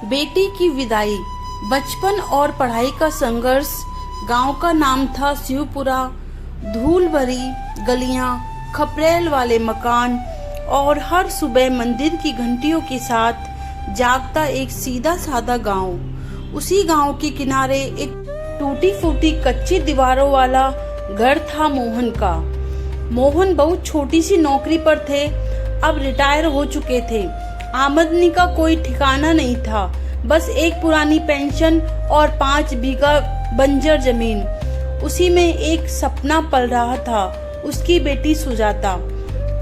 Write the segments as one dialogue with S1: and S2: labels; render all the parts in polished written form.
S1: बेटी की विदाई, बचपन और पढ़ाई का संघर्ष। गांव का नाम था शिवपुरा। धूल भरी गलियां, खपरेल वाले मकान और हर सुबह मंदिर की घंटियों के साथ जागता एक सीधा साधा गांव। उसी गांव के किनारे एक टूटी फूटी कच्ची दीवारों वाला घर था मोहन का। मोहन बहुत छोटी सी नौकरी पर थे, अब रिटायर हो चुके थे। आमदनी का कोई ठिकाना नहीं था, बस एक पुरानी पेंशन और 5 बीघा बंजर जमीन। उसी में एक सपना पल रहा था, उसकी बेटी सुजाता।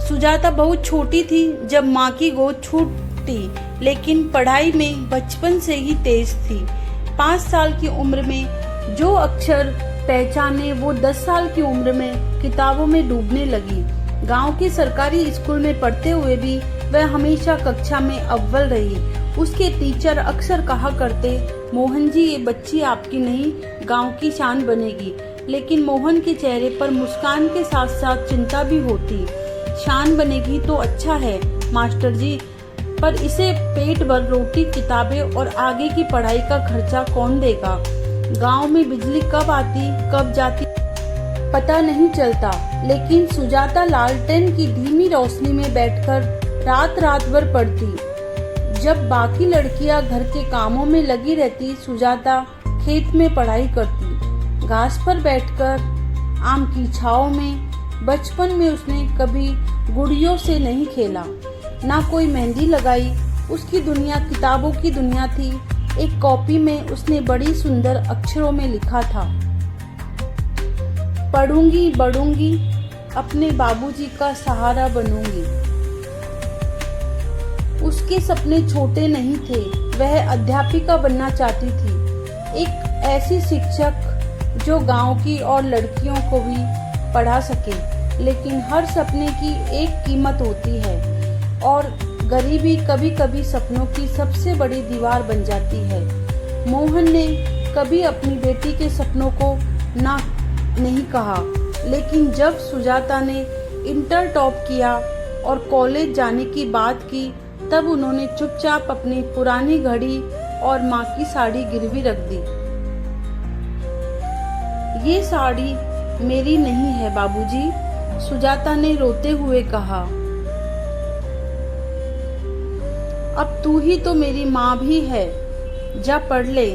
S1: सुजाता बहुत छोटी थी जब माँ की गोद छूटी, लेकिन पढ़ाई में बचपन से ही तेज थी। 5 साल की उम्र में जो अक्षर पहचाने वो 10 साल की उम्र में किताबों में डूबने लगी। गांव के सरकारी स्कूल में पढ़ते हुए भी वह हमेशा कक्षा में अव्वल रही। उसके टीचर अक्सर कहा करते, मोहन जी ये बच्ची आपकी नहीं, गांव की शान बनेगी। लेकिन मोहन के चेहरे पर मुस्कान के साथ साथ चिंता भी होती। शान बनेगी तो अच्छा है मास्टर जी, पर इसे पेट भर रोटी, किताबें और आगे की पढ़ाई का खर्चा कौन देगा? गांव में बिजली कब आती कब जाती पता नहीं चलता, लेकिन सुजाता लालटेन की धीमी रोशनी में बैठकर रात रात भर पढ़ती। जब बाकी लड़कियां घर के कामों में लगी रहती, सुजाता खेत में पढ़ाई करती, घास पर बैठकर आम की छांव में। बचपन में उसने कभी गुड़ियों से नहीं खेला, ना कोई मेहंदी लगाई। उसकी दुनिया किताबों की दुनिया थी। एक कॉपी में उसने बड़ी सुंदर अक्षरों में लिखा था, पढ़ूंगी बढ़ूंगी, अपने बाबूजी का सहारा बनूंगी। उसके सपने छोटे नहीं थे, वह अध्यापिका बनना चाहती थी। एक ऐसी शिक्षक जो गांव की और लड़कियों को भी पढ़ा सके। लेकिन हर सपने की एक कीमत होती है और गरीबी कभी कभी सपनों की सबसे बड़ी दीवार बन जाती है। मोहन ने कभी अपनी बेटी के सपनों को ना नहीं कहा, लेकिन जब सुजाता ने इंटर टॉप किया और कॉलेज जाने की बात की, तब उन्होंने चुपचाप अपनी पुरानी घड़ी और माँ की साड़ी गिरवी रख दी। ये साड़ी मेरी नहीं है बाबूजी, सुजाता ने रोते हुए कहा। अब तू ही तो मेरी माँ भी है, जा पढ़ ले,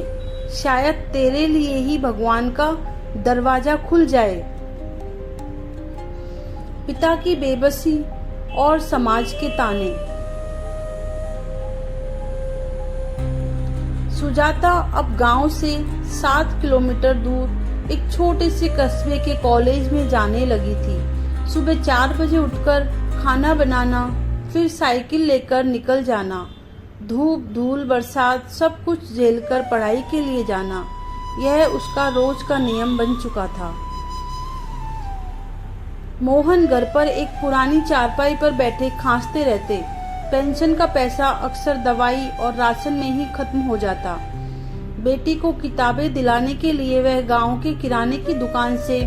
S1: शायद तेरे लिए ही भगवान का दरवाजा खुल जाए। पिता की बेबसी और समाज के ताने। सुजाता अब गांव से 7 किलोमीटर दूर एक छोटे से कस्बे के कॉलेज में जाने लगी थी। सुबह 4 बजे उठकर खाना बनाना, फिर साइकिल लेकर निकल जाना, धूप धूल बरसात सब कुछ झेलकर पढ़ाई के लिए जाना, यह उसका रोज का नियम बन चुका था। मोहन घर पर एक पुरानी चारपाई पर बैठे खांसते रहते। पेंशन का पैसा अक्सर दवाई और राशन में ही खत्म हो जाता। बेटी को किताबें दिलाने के लिए वह गांव के किराने की दुकान से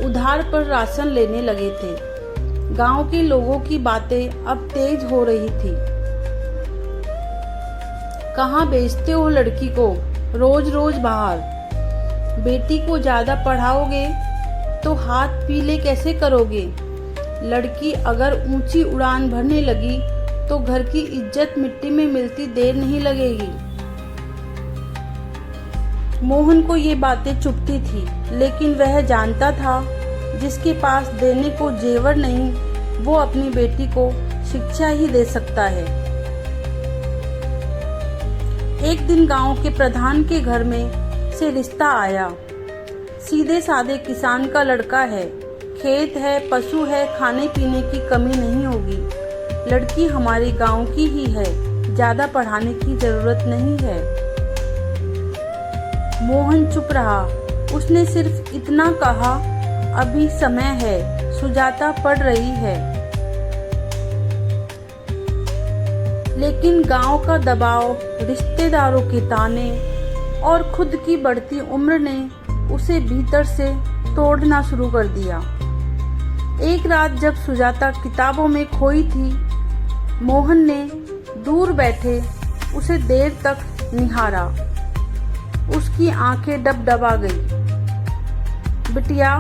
S1: उधार पर राशन लेने लगे थे। गांव के लोगों की बातें अब तेज हो रही थी। कहाँ बेचते हो लड़की को रोज रोज बाहर? बेटी को ज्यादा पढ़ाओगे तो हाथ पीले कैसे करोगे? लड़की अगर ऊंची उड़ान भरने लगी तो घर की इज्जत मिट्टी में मिलती देर नहीं लगेगी। मोहन को ये बातें चुभती थी, लेकिन वह जानता था जिसके पास देने को जेवर नहीं, वो अपनी बेटी को शिक्षा ही दे सकता है। एक दिन गांव के प्रधान के घर में से रिश्ता आया। सीधे साधे किसान का लड़का है, खेत है, पशु है, खाने पीने की कमी नहीं होगी। लड़की हमारे गांव की ही है, ज्यादा पढ़ाने की जरूरत नहीं है। मोहन चुप रहा। उसने सिर्फ इतना कहा, अभी समय है, सुजाता पढ़ रही है। लेकिन गांव का दबाव, रिश्तेदारों के ताने और खुद की बढ़ती उम्र ने उसे भीतर से तोड़ना शुरू कर दिया। एक रात जब सुजाता किताबों में खोई थी, मोहन ने दूर बैठे उसे देर तक निहारा। उसकी आंखें डबडबा गई। बिटिया,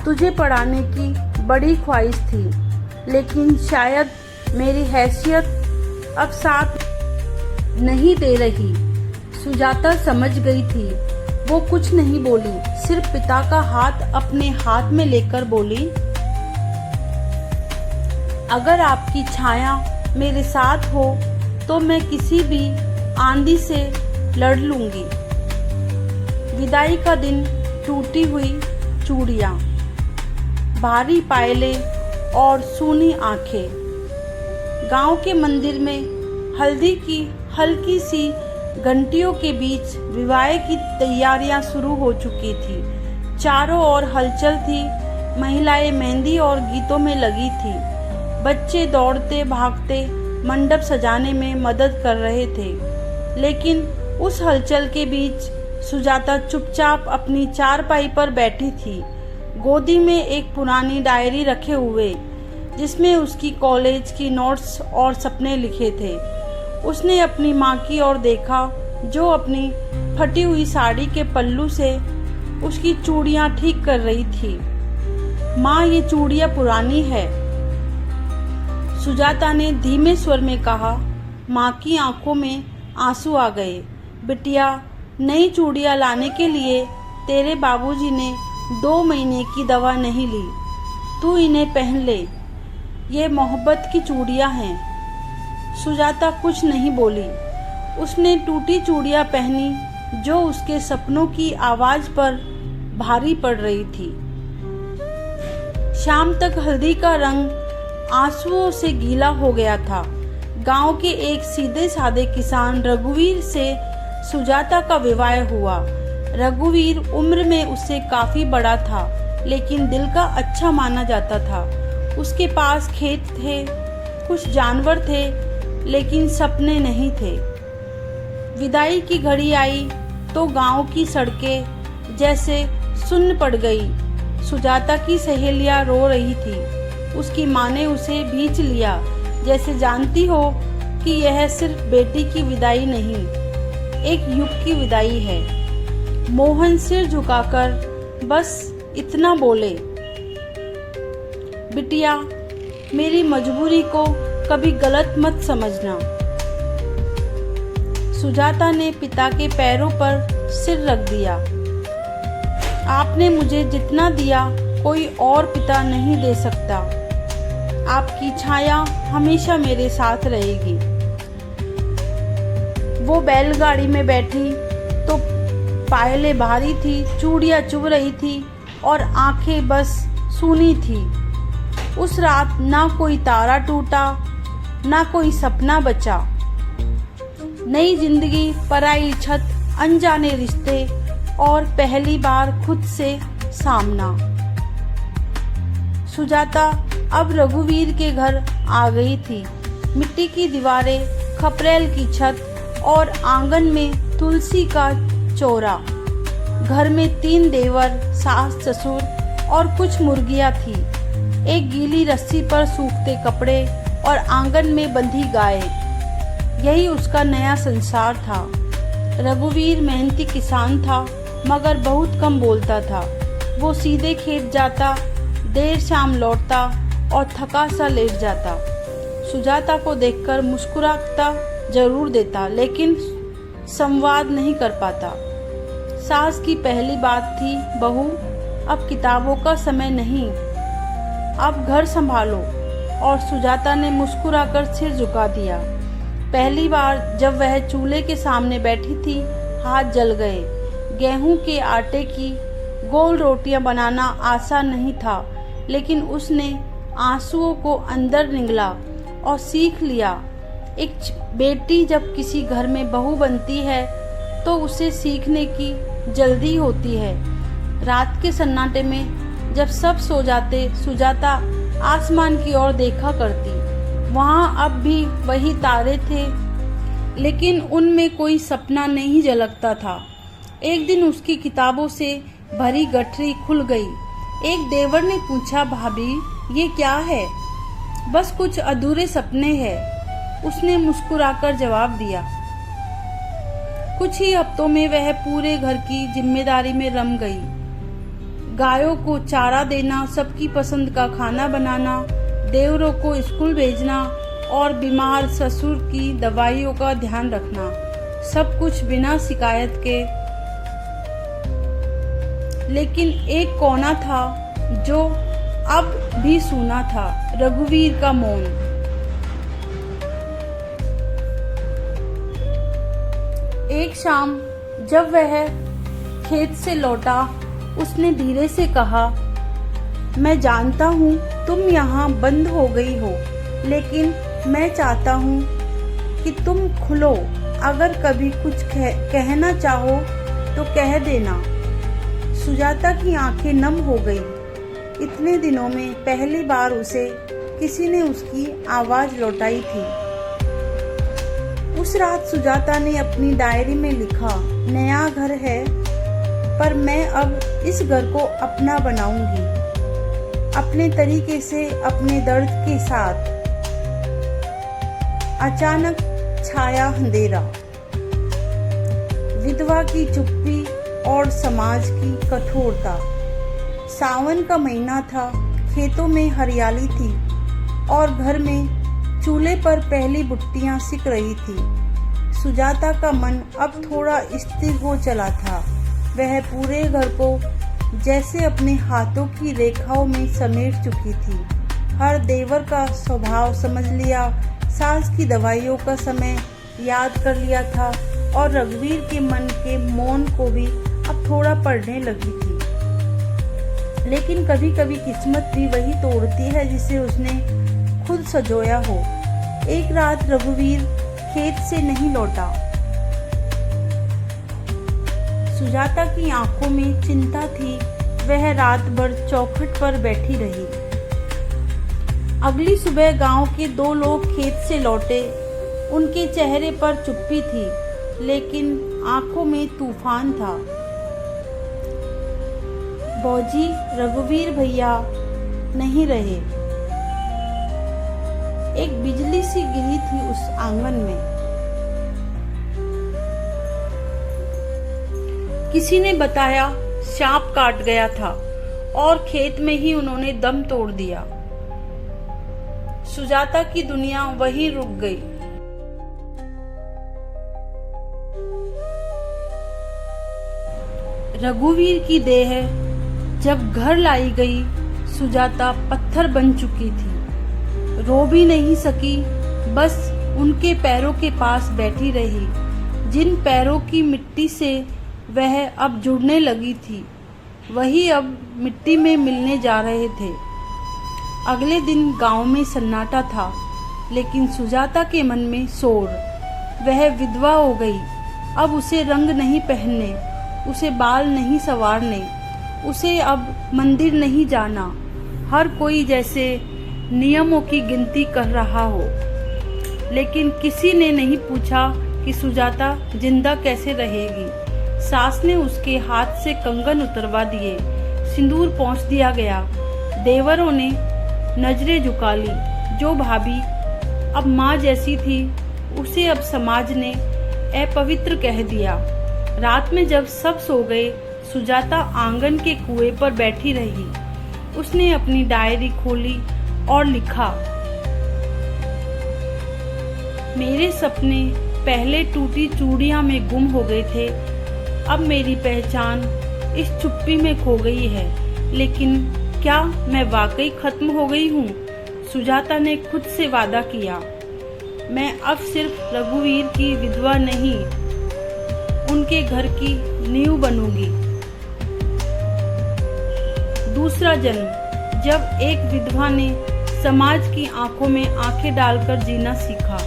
S1: तुझे पढ़ाने की बड़ी ख्वाहिश थी, लेकिन शायद मेरी हैसियत अब साथ नहीं दे रही। सुजाता समझ गई थी। वो कुछ नहीं बोली, सिर्फ पिता का हाथ अपने हाथ में लेकर बोली, अगर आपकी छाया मेरे साथ हो तो मैं किसी भी आंधी से लड़ लूंगी। विदाई का दिन, टूटी हुई चूड़ियां, भारी पायले और सूनी आंखें। गांव के मंदिर में हल्दी की हल्की सी घंटियों के बीच विवाह की तैयारियां शुरू हो चुकी थी। चारों ओर हलचल थी। महिलाएं मेहंदी और गीतों में लगी थी। बच्चे दौड़ते भागते मंडप सजाने में मदद कर रहे थे। लेकिन उस हलचल के बीच सुजाता चुपचाप अपनी चारपाई पर बैठी थी, गोदी में एक पुरानी डायरी रखे हुए, जिसमें उसकी कॉलेज की नोट्स और सपने लिखे थे। उसने अपनी माँ की ओर देखा, जो अपनी फटी हुई साड़ी के पल्लू से उसकी चूड़ियां ठीक कर रही थी। माँ, ये चूड़ियां पुरानी है, सुजाता ने धीमे स्वर में कहा। माँ की आंखों में आंसू आ गए। बिटिया, नई चूड़ियां लाने के लिए तेरे बाबूजी ने 2 महीने की दवा नहीं ली। तू इन्हें पहन ले, ये मोहब्बत की चूड़ियां हैं। सुजाता कुछ नहीं बोली। उसने टूटी चूड़ियां पहनी, जो उसके सपनों की आवाज पर भारी पड़ रही थी। शाम तक हल्दी का रंग आंसुओं से गीला हो गया था। गांव के एक सीधे साधे किसान रघुवीर से सुजाता का विवाह हुआ। रघुवीर उम्र में उससे काफी बड़ा था, लेकिन दिल का अच्छा माना जाता था। उसके पास खेत थे, कुछ जानवर थे, लेकिन सपने नहीं थे। विदाई की घड़ी आई तो गांव की सड़कें जैसे सुन्न पड़ गई। सुजाता की सहेलियां रो रही थी। उसकी माँ ने उसे भींच लिया, जैसे जानती हो कि यह सिर्फ बेटी की विदाई नहीं, एक युग की विदाई है। मोहन सिर झुकाकर बस इतना बोले, बिटिया, मेरी मजबूरी को कभी गलत मत समझना। सुजाता ने पिता के पैरों पर सिर रख दिया। आपने मुझे जितना दिया कोई और पिता नहीं दे सकता। आपकी छाया हमेशा मेरे साथ रहेगी। वो बैलगाड़ी में बैठी तो पायलें भारी थी, चूड़ियां चुभ रही थी और आंखें बस सूनी थी। उस रात ना कोई तारा टूटा, ना कोई सपना बचा। नई जिंदगी, पराई छत, अनजाने रिश्ते और पहली बार खुद से सामना। सुजाता अब रघुवीर के घर आ गई थी। मिट्टी की दीवारें, खपरेल की छत और आंगन में तुलसी का चौरा। घर में 3 देवर, सास ससुर और कुछ मुर्गियां थी। एक गीली रस्सी पर सूखते कपड़े और आंगन में बंधी गाय। यही उसका नया संसार था। रघुवीर मेहनती किसान था, मगर बहुत कम बोलता था। वो सीधे खेत जाता, देर शाम लौटता और थका सा लेट जाता। सुजाता को देखकर मुस्कुराता जरूर देता, लेकिन संवाद नहीं कर पाता। सास की पहली बात थी, बहू, अब किताबों का समय नहीं, अब घर संभालो। और सुजाता ने मुस्कुराकर सिर झुका दिया। पहली बार जब वह चूल्हे के सामने बैठी थी, हाथ जल गए। गेहूं के आटे की गोल रोटियां बनाना आसान नहीं था, लेकिन उसने आंसुओं को अंदर निगला और सीख लिया। एक बेटी जब किसी घर में बहू बनती है तो उसे सीखने की जल्दी होती है। रात के सन्नाटे में जब सब सो जाते, सुजाता आसमान की ओर देखा करती। वहाँ अब भी वही तारे थे, लेकिन उनमें कोई सपना नहीं झलकता था। एक दिन उसकी किताबों से भरी गठरी खुल गई। एक देवर ने पूछा, भाभी, ये क्या है? बस कुछ अधूरे सपने हैं, उसने मुस्कुराकर जवाब दिया। कुछ ही हफ्तों में वह पूरे घर की जिम्मेदारी में रम गई। गायों को चारा देना, सबकी पसंद का खाना बनाना, देवरों को स्कूल भेजना और बीमार ससुर की दवाइयों का ध्यान रखना, सब कुछ बिना शिकायत के। लेकिन एक कोना था जो अब भी सूना था, रघुवीर का मौन। एक शाम जब वह खेत से लौटा, उसने धीरे से कहा, मैं जानता हूँ तुम यहाँ बंद हो गई हो, लेकिन मैं चाहता हूँ कि तुम खुलो। अगर कभी कुछ कहना चाहो तो कह देना। सुजाता की आंखें नम हो गई। इतने दिनों में पहली बार उसे किसी ने उसकी आवाज लौटाई थी। उस रात सुजाता ने अपनी डायरी में लिखा, नया घर है पर मैं अब इस घर को अपना बनाऊंगी, अपने तरीके से, अपने दर्द के साथ। अचानक छाया अंधेरा, विधवा की चुप्पी और समाज की कठोरता। सावन का महीना था, खेतों में हरियाली थी और घर में चूल्हे पर पहली बुट्टियां सिक रही थी। सुजाता का मन अब थोड़ा स्थिर हो चला था। वह पूरे घर को जैसे अपने हाथों की रेखाओं में समेट चुकी थी। हर देवर का स्वभाव समझ लिया, सास की दवाइयों का समय याद कर लिया था और रघुवीर के मन के मौन को भी अब थोड़ा पढ़ने लगी थी। लेकिन कभी कभी किस्मत भी वही तोड़ती है जिसे उसने खुद सजोया हो। एक रात रघुवीर खेत से नहीं लौटा। सुजाता की आंखों में चिंता थी। वह रात भर चौखट पर बैठी रही। अगली सुबह गांव के 2 लोग खेत से लौटे। उनके चेहरे पर चुप्पी थी, लेकिन आंखों में तूफान था। बौजी, रघुवीर भैया नहीं रहे। एक बिजली सी गिरी थी उस आंगन में। किसी ने बताया सांप काट गया था और खेत में ही उन्होंने दम तोड़ दिया। सुजाता की दुनिया वहीं रुक गई। रघुवीर की देह जब घर लाई गई, सुजाता पत्थर बन चुकी थी। रो भी नहीं सकी, बस उनके पैरों के पास बैठी रही, जिन पैरों की मिट्टी से वह अब जुड़ने लगी थी, वही अब मिट्टी में मिलने जा रहे थे। अगले दिन गांव में सन्नाटा था, लेकिन सुजाता के मन में शोर। वह विधवा हो गई। अब उसे रंग नहीं पहनने, उसे बाल नहीं संवारने, उसे अब मंदिर नहीं जाना। हर कोई जैसे नियमों की गिनती कर रहा हो, लेकिन किसी ने नहीं पूछा कि सुजाता जिंदा कैसे रहेगी। सास ने उसके हाथ से कंगन उतरवा दिए, सिंदूर पोंछ दिया गया। देवरों ने नजरें झुका ली। जो भाभी अब माँ जैसी थी, उसे अब समाज ने अपवित्र कह दिया। रात में जब सब सो गए, सुजाता आंगन के कुएं पर बैठी रही। उसने अपनी डायरी खोली और लिखा, मेरे सपने पहले टूटी चूड़ियां में गुम हो गए थे। अब मेरी पहचान इस चुप्पी में खो गई है। लेकिन क्या मैं वाकई खत्म हो गई हूँ? सुजाता ने खुद से वादा किया, मैं अब सिर्फ रघुवीर की विधवा नहीं, उनके घर की नींव बनूंगी। दूसरा जन्म। जब एक विधवा ने समाज की आंखों में आंखें डालकर जीना सीखा।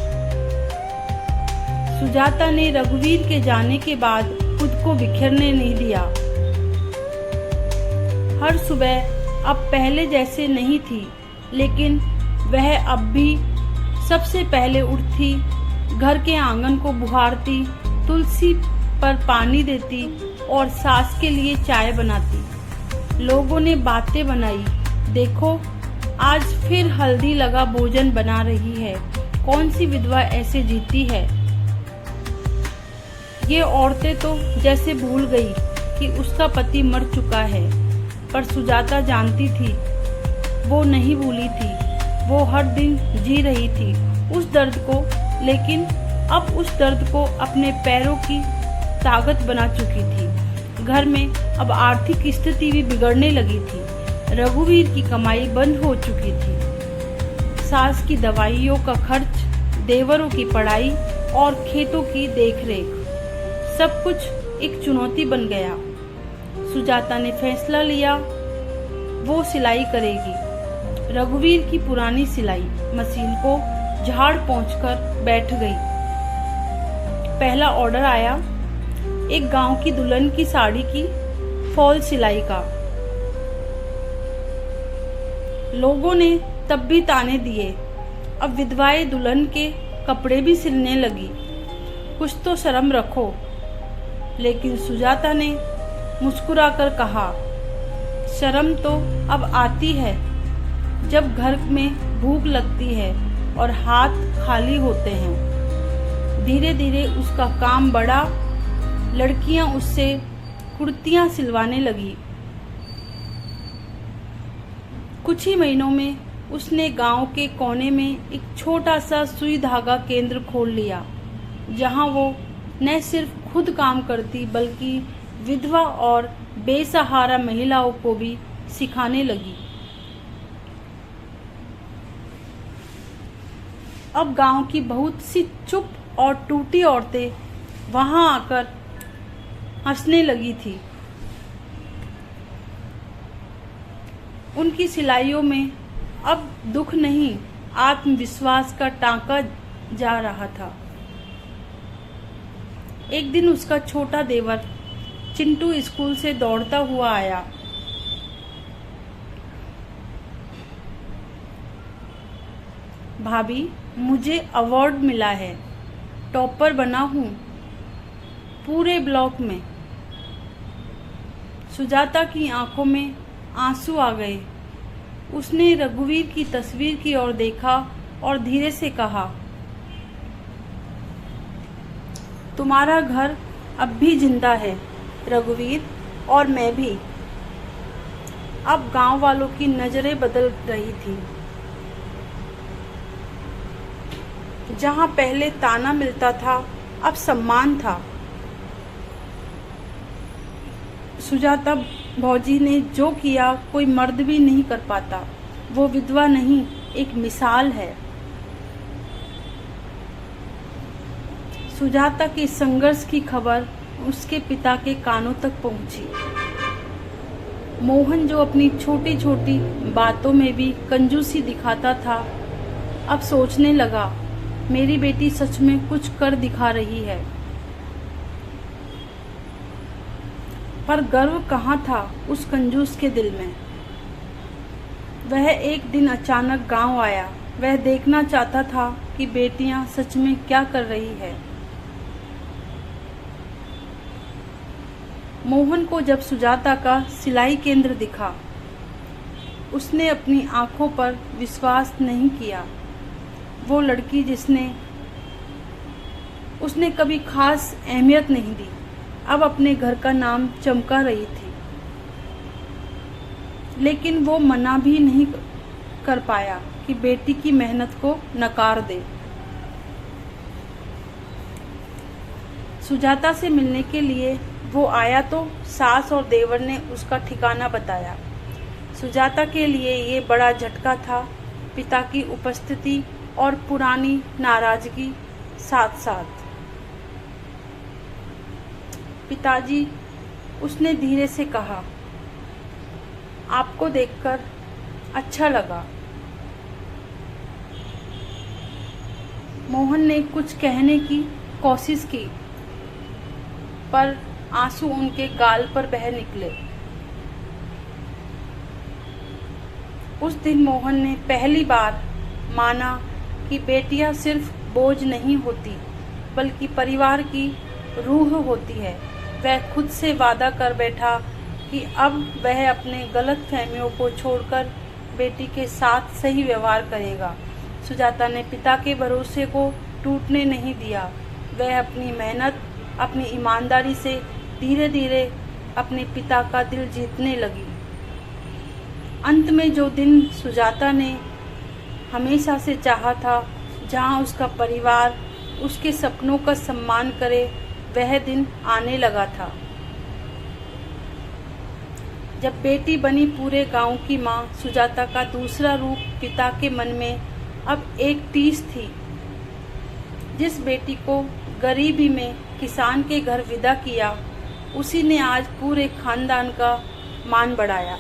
S1: सुजाता ने रघुवीर के जाने के बाद खुद को बिखरने नहीं दिया। हर सुबह अब पहले जैसे नहीं थी, लेकिन वह अब भी सबसे पहले उठती, घर के आंगन को बुहारती, तुलसी पर पानी देती और सास के लिए चाय बनाती। लोगों ने बातें बनाई, देखो आज फिर हल्दी लगा भोजन बना रही है, कौन सी विधवा ऐसे जीती है। ये औरतें तो जैसे भूल गई कि उसका पति मर चुका है, पर सुजाता जानती थी वो नहीं भूली थी। वो हर दिन जी रही थी उस दर्द को, लेकिन अब उस दर्द को अपने पैरों की ताकत बना चुकी थी। घर में अब आर्थिक स्थिति भी बिगड़ने लगी थी। रघुवीर की कमाई बंद हो चुकी थी। सास की दवाइयों का खर्च, देवरों की पढ़ाई और खेतों की देखरेख, सब कुछ एक चुनौती बन गया। सुजाता ने फैसला लिया वो सिलाई करेगी। रघुवीर की पुरानी सिलाई मशीन को झाड़ पोंछकर बैठ गई। पहला ऑर्डर आया एक गांव की दुल्हन की साड़ी की फॉल सिलाई का। लोगों ने तब भी ताने दिए, अब विधवाएं दुल्हन के कपड़े भी सिलने लगी, कुछ तो शर्म रखो। लेकिन सुजाता ने मुस्कुराकर कहा, शर्म तो अब आती है जब घर में भूख लगती है और हाथ खाली होते हैं। धीरे धीरे उसका काम बढ़ा। लड़कियां उससे कुर्तियां सिलवाने लगी। कुछ ही महीनों में उसने गांव के कोने में एक छोटा सा सुई धागा केंद्र खोल लिया, जहां वो न सिर्फ खुद काम करती बल्कि विधवा और बेसहारा महिलाओं को भी सिखाने लगी। अब गांव की बहुत सी चुप और टूटी औरतें वहां आकर हंसने लगी थी। उनकी सिलाइयों में अब दुख नहीं, आत्मविश्वास का टांका जा रहा था। एक दिन उसका छोटा देवर चिंटू स्कूल से दौड़ता हुआ आया। भाभी, मुझे अवार्ड मिला है, टॉपर बना हूँ पूरे ब्लॉक में। सुजाता की आंखों में आंसू आ गए। उसने रघुवीर की तस्वीर की ओर देखा और धीरे से कहा, तुम्हारा घर अब भी जिंदा है रघुवीर, और मैं भी। अब गांव वालों की नजरें बदल रही थी। जहां पहले ताना मिलता था, अब सम्मान था। सुजाता भौजी ने जो किया कोई मर्द भी नहीं कर पाता। वो विधवा नहीं, एक मिसाल है। सुजाता के संघर्ष की खबर उसके पिता के कानों तक पहुंची। मोहन, जो अपनी छोटी छोटी बातों में भी कंजूसी दिखाता था, अब सोचने लगा, मेरी बेटी सच में कुछ कर दिखा रही है। पर गर्व कहाँ था उस कंजूस के दिल में। वह एक दिन अचानक गांव आया। वह देखना चाहता था कि बेटियां सच में क्या कर रही है। मोहन को जब सुजाता का सिलाई केंद्र दिखा, उसने अपनी आंखों पर विश्वास नहीं किया। वो लड़की जिसने उसने कभी खास अहमियत नहीं दी, अब अपने घर का नाम चमका रही थी। लेकिन वो मना भी नहीं कर पाया कि बेटी की मेहनत को नकार दे। सुजाता से मिलने के लिए वो आया तो सास और देवर ने उसका ठिकाना बताया। सुजाता के लिए ये बड़ा झटका था। पिता की उपस्थिति और पुरानी नाराजगी साथ साथ। पिताजी, उसने धीरे से कहा, आपको देखकर अच्छा लगा। मोहन ने कुछ कहने की कोशिश की, पर आंसू उनके गाल पर बह निकले। उस दिन मोहन ने पहली बार माना कि बेटियां सिर्फ बोझ नहीं होती, बल्कि परिवार की रूह होती है। वह खुद से वादा कर बैठा कि अब वह अपने गलत फहमियों को छोड़कर बेटी के साथ सही व्यवहार करेगा। सुजाता ने पिता के भरोसे को टूटने नहीं दिया। वह अपनी मेहनत अपनी ईमानदारी से धीरे धीरे अपने पिता का दिल जीतने लगी। अंत में जो दिन सुजाता ने हमेशा से चाहा था, जहां उसका परिवार उसके सपनों का सम्मान करे, वह दिन आने लगा था। जब बेटी बनी पूरे गांव की मां, सुजाता का दूसरा रूप पिता के मन में अब एक टीस थी। जिस बेटी को गरीबी में किसान के घर विदा किया, उसी ने आज पूरे खानदान का मान बढ़ाया।